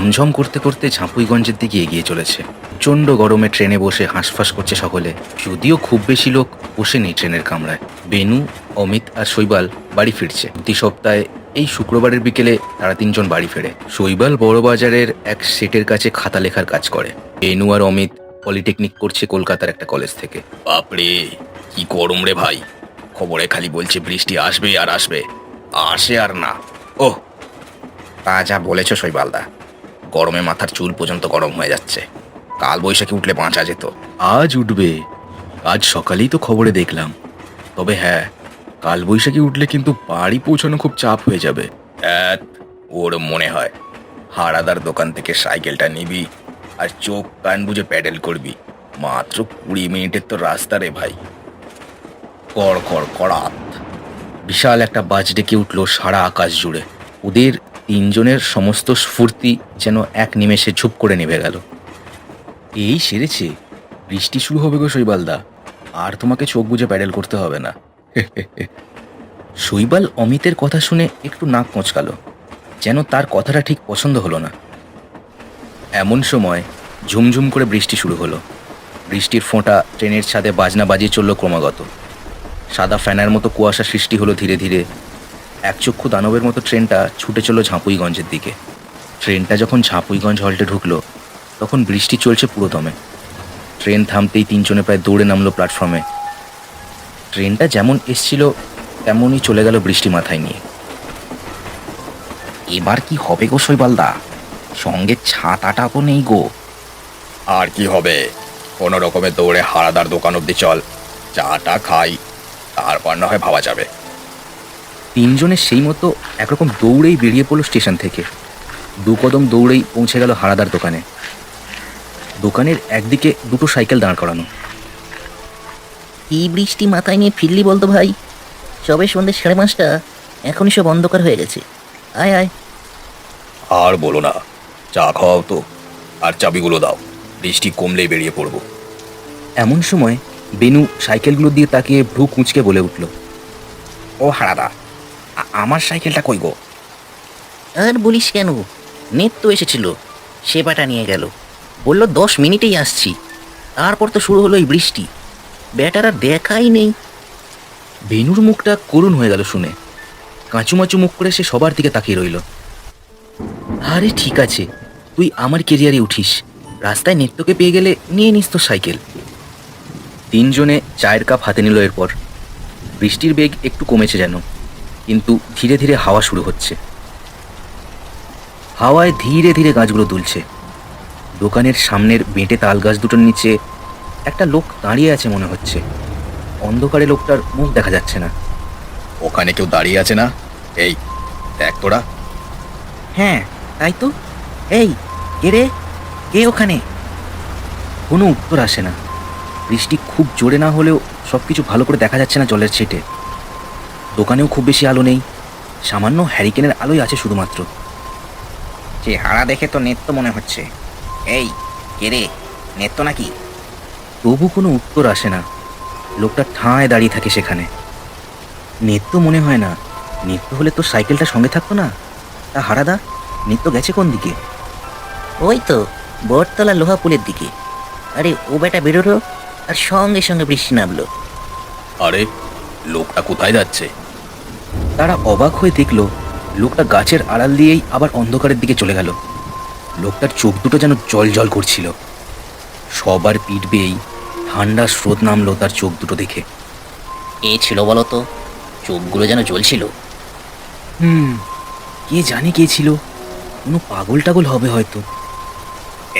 ঝমঝম করতে করতে ঝাঁপুইগঞ্জের দিকে এগিয়ে চলেছে। প্রচণ্ড গরমে ট্রেনে বসে হাঁসফাঁস করছে সকলে। যদিও খুব বেশি লোক বসেনি ট্রেনের কামরায়। বেনু, অমিত আর শৈবাল বাড়ি ফিরছে। প্রতি সপ্তাহে এই শুক্রবারের বিকেলে তারা তিনজন বাড়ি ফেরে। শৈবাল বড়বাজারের এক সেটের কাছে খাতা লেখার কাজ করে। বেনু আর অমিত পলিটেকনিক করছে কলকাতার একটা কলেজ থেকে। বাপরে, কি গরম রে ভাই! খবরে খালি বলছে বৃষ্টি আসবে আর আসবে, আসে আর না। ওহ, তা যা বলেছ শৈবালদা, গরমে মাথার চুল পর্যন্ত গরম হয়ে যাচ্ছে। কাল বৈশাখী উঠলে বাঁচা যেত। আজ উঠবে, আজ সকালেই তো খবরে দেখলাম। তবে হ্যাঁ, কাল বৈশাখী উঠলে কিন্তু বাড়ি পৌঁছানো খুব চাপ হয়ে যাবে। ওর মনে হয় হারাদার দোকান থেকে সাইকেলটা নিবি আর চোখ কান বুঝে প্যাডেল করবি। মাত্র 20 মিনিটের তো রাস্তা রে ভাই। কড় কড় কড়াত বিশাল একটা বাজ ডেকে উঠল সারা আকাশ জুড়ে। ওদের তিনজনের সমস্ত স্ফূর্তি যেন এক নিমেষে ঝুপ করে নিভে গেল। এই সেরেছে, বৃষ্টি শুরু হবে গো শৈবালদা, আর তোমাকে চোখ বুজে প্যাডেল করতে হবে না। শৈবাল অমিতের কথা শুনে একটু নাক কোঁচকালো, যেন তার কথাটা ঠিক পছন্দ হলো না। এমন সময় ঝুমঝুম করে বৃষ্টি শুরু হলো। বৃষ্টির ফোঁটা ট্রেনের ছাদে বাজনা বাজিয়ে চলল ক্রমাগত। সাদা ফ্যানের মতো কুয়াশা সৃষ্টি হলো ধীরে ধীরে। একচক্ষু দানবের মতো ট্রেনটা ছুটে চলল ঝাঁপুইগঞ্জের দিকে। ট্রেনটা যখন ঝাঁপুইগঞ্জ হল্টে ঢুকলো, তখন বৃষ্টি চলছে পুরোদমে। ট্রেন থামতেই তিনজনে প্রায় দৌড়ে নামলো প্ল্যাটফর্মে। ট্রেনটা যেমন এসছিল তেমনই চলে গেল বৃষ্টি মাথায় নিয়ে। এবার কি হবে গো শৈবালদা? সঙ্গে ছাতাটা তো নেই গো। আর কি হবে, কোনো রকমে দৌড়ে হারাদার দোকান অব্দি চল, চাটা খাই, তারপর না হয় ভাবা যাবে। তিনজনের সেই মতো একরকম দৌড়েই বেরিয়ে পড়লো স্টেশন থেকে। 2 কদম দৌড়েই পৌঁছে গেল হারাদার দোকানে। দোকানের একদিকে দুটো সাইকেল দাঁড় করানো। কি বৃষ্টি মাথায় নিয়ে ফিরলি বলতো ভাই? সবে সন্ধ্যে 5:30, এখনই সব অন্ধকার হয়ে গেছে। আয় আয়। আর বলো না, চা খাওয়াও তো, আর চাবিগুলো দাও, বৃষ্টি কমলেই বেরিয়ে পড়ব। এমন সময় বেনু সাইকেলগুলোর দিকে তাকিয়ে ভ্রু কুঁচকে বলে উঠল, ও হারাদা, আমার সাইকেলটা কই গো? আর বলিস কেন, নেট তো এসেছিল, সেবাটা নিয়ে গেল। বলল 10 মিনিটেই আসছি। তারপর তো শুরু হলো এই বৃষ্টি, ব্যাটারা দেখাই নেই। বেনুর মুখটা করুণ হয়ে গেল শুনে। কাঁচুমাচু মুখ করে সে সবার দিকে তাকিয়ে রইল। আরে ঠিক আছে, তুই আমার কেরিয়ারে উঠিস, রাস্তায় নেত্যকে পেয়ে গেলে নিয়ে নিস তোর সাইকেল। তিনজনে চায়ের কাপ হাতে নিল। এরপর বৃষ্টির বেগ একটু কমেছে যেন, কিন্তু ধীরে ধীরে হাওয়া শুরু হচ্ছে। হাওয়ায় ধীরে ধীরে গাছগুলো দুলছে। দোকানের সামনের বেঁটে তাল গাছ দুটোর নিচে একটা লোক দাঁড়িয়ে আছে মনে হচ্ছে। অন্ধকারে লোকটার মুখ দেখা যাচ্ছে না। ওখানে কেউ দাঁড়িয়ে আছে না? এই দেখ তোরা। হ্যাঁ তাই তো। এই কে রে, কে ওখানে? কোনো উত্তর আসে না। বৃষ্টি খুব জোরে না হলেও সবকিছু ভালো করে দেখা যাচ্ছে না জলের ছিটে। দোকানেও খুব বেশি আলো নেই, সামান্য হ্যারিকেনের আলোই আছে শুধুমাত্র। চেহারা দেখে তো নেত্য মনে হচ্ছে। এই কে রে, নেত্য নাকি? তবু কোনো উত্তর আসে না। লোকটা ঠাঁয় দাঁড়িয়ে থাকে সেখানে। নিত্য মনে হয় না। নিত্য হলে তো সাইকেলটা সঙ্গে থাকতো না। তা হারাদা, নিত্য গেছে কোন দিকে? ওই তো বটতলা লোহা পুলের দিকে। আরে ও বেটা বেরোলো, আর সঙ্গে সঙ্গে বৃষ্টি নামলো। আরে লোকটা কোথায় যাচ্ছে? তারা অবাক হয়ে দেখল লোকটা গাছের আড়াল দিয়েই আবার অন্ধকারের দিকে চলে গেল। লোকটার চোখ দুটো যেন জল জল করছিল। সবার পিঠ বেয়েই ঠান্ডা স্রোত নামলো তার চোখ দুটো দেখে। এ ছিল বলো তো, চোখগুলো যেন জ্বলছিল। কে জানে কে ছিল, কোনো পাগল টাগল হবে হয়তো।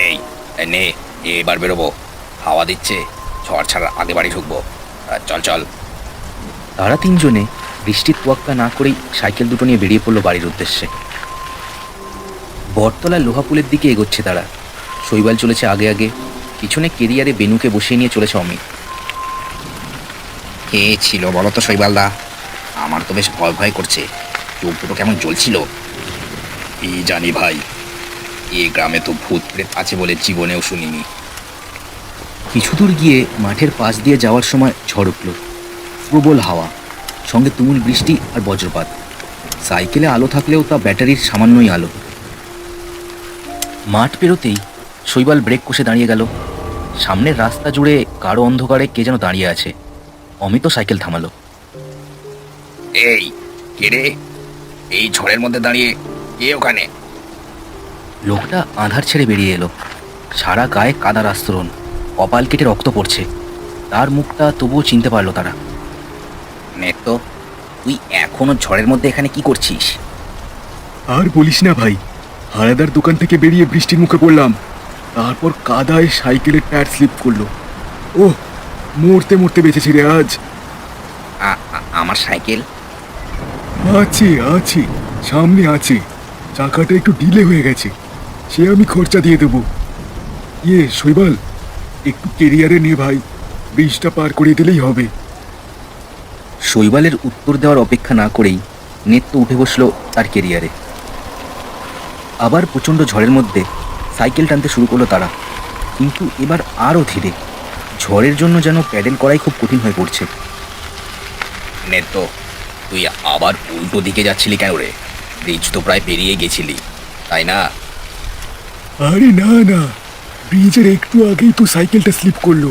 এই নে, এবার বেরোবো, হাওয়া দিচ্ছে, ঝড় ছাড়ার আগে বাড়ি ঢুকবো, চল চল। তারা তিনজনে বৃষ্টির তোয়াক্কা না করেই সাইকেল দুটো নিয়ে বেরিয়ে পড়লো বাড়ির উদ্দেশ্যে। বটতলার লোহাপুলের দিকে এগোচ্ছে তারা। শৈবাল চলেছে আগে আগে, পিছনে কেরিয়ারে বেনুকে বসিয়ে নিয়ে চলেছে অমিত। কে ছিল বলো তো শৈবালদা? আমার তো বেশ ভয় ভয় করছে, চোখ দুটো কেমন জ্বলছিল। এই জানি ভাই, এই গ্রামে তো ভূত প্রেত আছে বলে জীবনেও শুনিনি। কিছু দূর গিয়ে মাঠের পাশ দিয়ে যাওয়ার সময় ঝড় উঠল। প্রবল হাওয়া, সঙ্গে তুমুল বৃষ্টি আর বজ্রপাত। সাইকেলে আলো থাকলেও তা ব্যাটারির সামান্যই আলো। মাঠ পেরোতেই শৈবাল ব্রেক কষে দাঁড়িয়ে গেল। সামনের রাস্তা জুড়ে গাঢ় অন্ধকারে কে যেন দাঁড়িয়ে আছে। অমিতও সাইকেল থামালো। এই কে রে? এই ঝড়ের মধ্যে দাঁড়িয়ে কে ওখানে? লোকটা আঁধার ছেড়ে বেরিয়ে এলো। সারা গায়ে কাদার আস্তরণ, কপাল কেটে রক্ত পড়ছে। তার মুখটা তবুও চিনতে পারলো তারা। নেত্য, তুই এখনো ঝড়ের মধ্যে এখানে কি করছিস? আর বলিস না ভাই, হারাদার দোকান থেকে বেরিয়ে বৃষ্টির মুখে পড়লাম। তারপর কাদায় সাইকেলের টায়ার স্লিপ করলো। ও, মরতে মরতে বেঁচেছি রে আজ। আমার সাইকেল? আছে আছে, সামনে আছে। চাকাটা একটু ডিলে হয়ে গেছে, সে আমি খরচা দিয়ে দেবো। শৈবাল, একটু কেরিয়ারে নে ভাই, ব্রিজটা পার করে দিলেই হবে। শৈবালের উত্তর দেওয়ার অপেক্ষা না করেই নেত্য উঠে বসলো তার কেরিয়ারে। আবার প্রচণ্ড ঝড়ের মধ্যে সাইকেল টানতে শুরু করলো তারা, কিন্তু এবার আরও ধীরে। ঝড়ের জন্য যেন প্যাডেল করাই খুব কঠিন হয়ে পড়ছে। নেত্য, তুই আবার উল্টো দিকে যাচ্ছিলি কেন রে? ব্রিজ তো প্রায় পেরিয়ে গেছিলি, তাই না? আরে না না, ব্রিজের একটু আগেই তো সাইকেলটা স্লিপ করলো,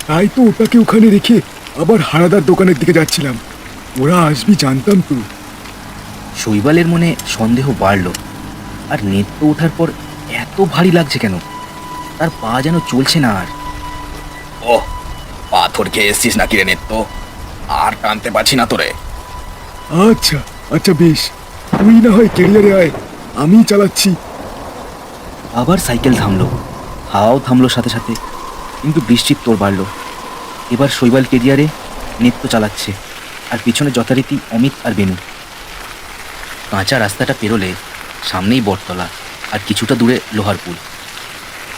তাই তো ওটাকে ওখানে রেখে আবার হারাদার দোকানের দিকে যাচ্ছিলাম। ওরা আসবি জানতাম তো। শৈবালের মনে সন্দেহ বাড়ল। আর নেত্য ওঠার পর এত ভারী লাগছে কেন? তার পা যেন চলছে না আর। ও, পাথর খেয়ে এসছিস নাকি রে নেত্য? আর টানতে পারছি না তোরে। আচ্ছা আচ্ছা বেশ, তুই না হয় কেরিয়ারে আয়, আমি চালাচ্ছি। আবার সাইকেল থামলো, হাওয়াও থামলো সাথে সাথে, কিন্তু বৃষ্টির তোড় বাড়ল। এবার শৈবাল কেরিয়ারে, নেত্য চালাচ্ছে, আর পিছনে যথারীতি অমিত আর বেনু। কাঁচা রাস্তাটা পেরোলে সামনেই বটতলা, আর কিছুটা দূরে লোহার পুল।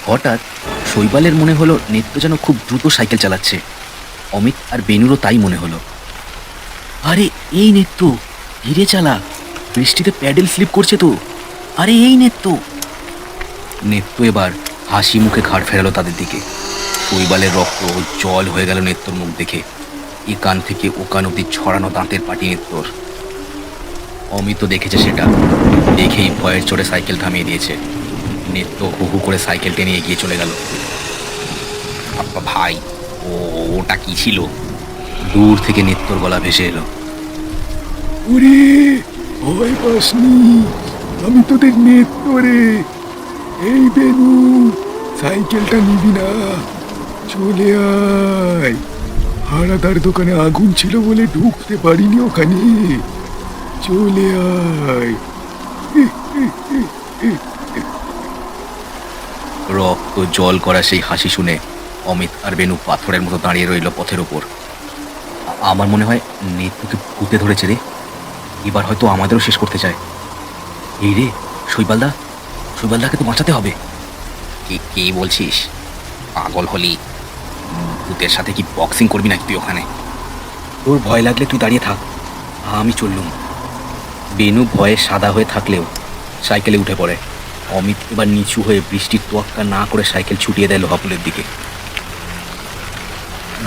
হঠাৎ শৈবালের মনে হলো নেত্য যেন খুব দ্রুত সাইকেল চালাচ্ছে। অমিত আর বেনুরও তাই মনে হলো। আরে এই নেত্য, ধীরে চালা, বৃষ্টিতে প্যাডেল স্লিপ করছে তো। আরে এই নেত্য। নেত্য এবার হাসি মুখে ঘাড় ফেরালো তাদের দিকে। শৈবালের রক্ত জল হয়ে গেল নেত্তর মুখ দেখে। এ কান থেকে ও কান অব্দি ছড়ানো দাঁতের পাটি নেত্তর। অমিত দেখেছে সেটা, দেখেই ভয়ের চড়ে সাইকেল থামিয়ে দিয়েছে। নেত্য হু হু করে সাইকেল টেনে এগিয়ে চলে গেল। ভাই, ওটা কি ছিল? দূর থেকে নেত্তর গলা ভেসে এলো। ওরে, ভয় পাসনি, আমি তোদের নেত্য রে। এই বেনু, সাইকেলটা নিবি না? চলে আয়। হারাদার দোকানে আগুন ছিল বলে ঢুকতে পারিনি ওখানে। চলে আয়। রক্ত জল করা সেই হাসি শুনে অমিত আর বেনু পাথরের মতো দাঁড়িয়ে রইল পথের ওপর। আমার মনে হয় নেত্রকে ভূতে ধরেছে রে। এবার হয়তো আমাদেরও শেষ করতে চায়। এই রে শৈবালদা, শৈবালদাকে তো বাঁচাতে হবে। কি বলছিস? পাগল হলি? ভূতের সাথে কি বক্সিং করবি নাকি তুই ওখানে? তোর ভয় লাগলে তুই দাঁড়িয়ে থাক, আমি চললুম। বেনু ভয়ে সাদা হয়ে থাকলেও সাইকেলে উঠে পড়ে। অমিত এবার নিচু হয়ে বৃষ্টির তোয়াক্কা না করে সাইকেল ছুটিয়ে দেয় লোহাপুলের দিকে।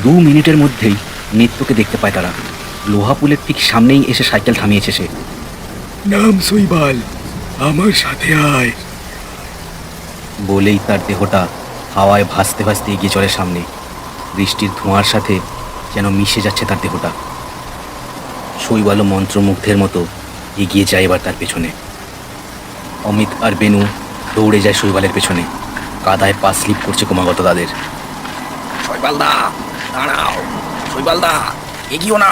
2 মিনিটের মধ্যেই নেত্রকে দেখতে পায় তারা। লোহাপুলের ঠিক সামনেই এসে সাইকেল থামিয়েছে সে। নাম শৈবাল, আমার সাথে আয়। বলেই তার দেহটা হাওয়ায় ভাসতে ভাসতে এগিয়ে চলে সামনে। বৃষ্টির ধোঁয়ার সাথে যেন মিশে যাচ্ছে তার দেহটা। শৈবালও মন্ত্রমুগ্ধের মতো এগিয়ে যায় এবার তার পেছনে। অমিত আর বেনু দৌড়ে যায় শৈবালের পেছনে। কাদায় পা স্লিপ করছে ক্রমাগত তাদের। শৈবালদা, দাঁড়াও! শৈবালদা, এগিয়েও না!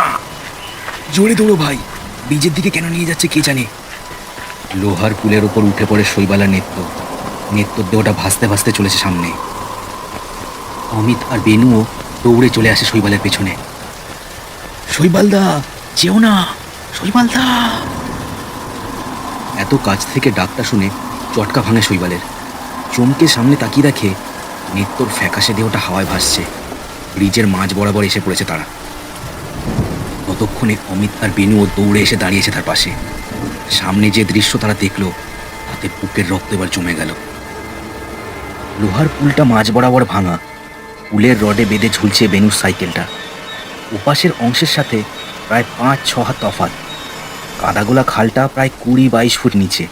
জোরে দৌড়ো ভাই, ব্রিজের দিকে কেন নিয়ে যাচ্ছে কে জানে। লোহার পুলের ওপর উঠে পড়ে শৈবাল আর নেত্য। নেত্যর দেহটা ভাসতে ভাসতে চলেছে সামনে। অমিত আর বেনুও দৌড়ে চলে আসে শৈবালের পেছনে। শৈবালদা, যেও না, শৈবালদা! এত কাছ থেকে ডাকটা শুনে চটকা ভাঙে শৈবালের। চমকে সামনে তাকিয়ে দেখে নেত্যর ফ্যাকাশে দেহটা হাওয়ায় ভাসছে। ব্রিজের মাঝ বরাবর এসে পড়েছে তারা। ততক্ষণে অমিত আর বেনুও দৌড়ে এসে দাঁড়িয়েছে তার পাশে। সামনে যে দৃশ্য তারা দেখলো তাতে বুকের রক্ত এবার জমে গেল। লোহার পুলটা মাঝ বরাবর ভাঙা। পুলের রডে বেঁধে ঝুলছে বেনুর সাইকেলটা। ওপাশের অংশের সাথে প্রায় 5-6 হাত তফাৎ। কাদাগোলা খালটা প্রায় 20-22 ফুট নিচে।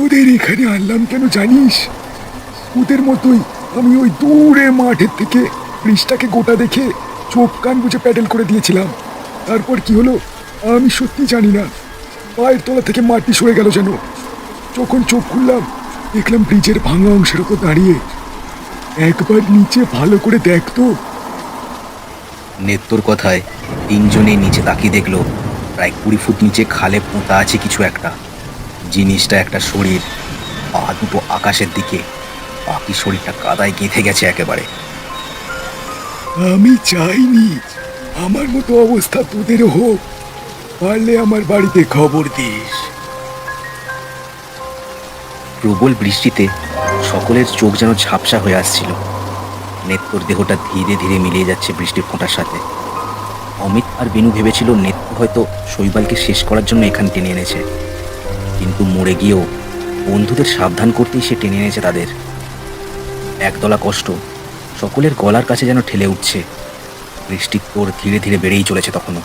ওদের এখানে আনলাম কেন জানিস? ওদের মতোই আমি ওই দূরে মাঠের থেকে ব্রিজটাকে গোটা দেখে চোখ কান বুঝে প্যাডেল করে দিয়েছিলাম। তারপর কি হলো আমি সত্যি জানি না। পায়ের তলা থেকে মাটি সরে গেল যেন। যখন চোখ খুললাম দেখলাম ব্রিজের ভাঙা অংশের ওপর দাঁড়িয়ে। একবার নিচে ভালো করে দেখতো। নেত্তর কথায় তিনজনে নিচে তাকিয়ে দেখলো প্রায় 20 ফুট নিচে খালে পোঁতা আছে কিছু একটা। জিনিসটা একটা শরীর, পা দুটো আকাশের দিকে, বাকি শরীরটা কাদায় গেঁথে গেছে একেবারে। আমি চাইনি আমার মতো অবস্থা তোদেরও হোক। পারলে আমার বাড়িতে খবর দিস। প্রবল বৃষ্টিতে সকলের চোখ যেন ঝাপসা হয়ে আসছিল। নেত্তর দেহটা ধীরে ধীরে মিলিয়ে যাচ্ছে বৃষ্টির ফোঁটার সাথে। অমিত আর বিনু ভেবেছিল নেত্তর হয়তো শৈবালকে শেষ করার জন্য এখানে টেনে এনেছে, কিন্তু মরে গিয়েও বন্ধুদের সাবধান করতেই সে টেনে এনেছে তাদের। একদলা কষ্ট সকলের গলার কাছে যেন ঠেলে উঠছে। বৃষ্টির তোর ধীরে ধীরে বেড়েই চলেছে তখনও।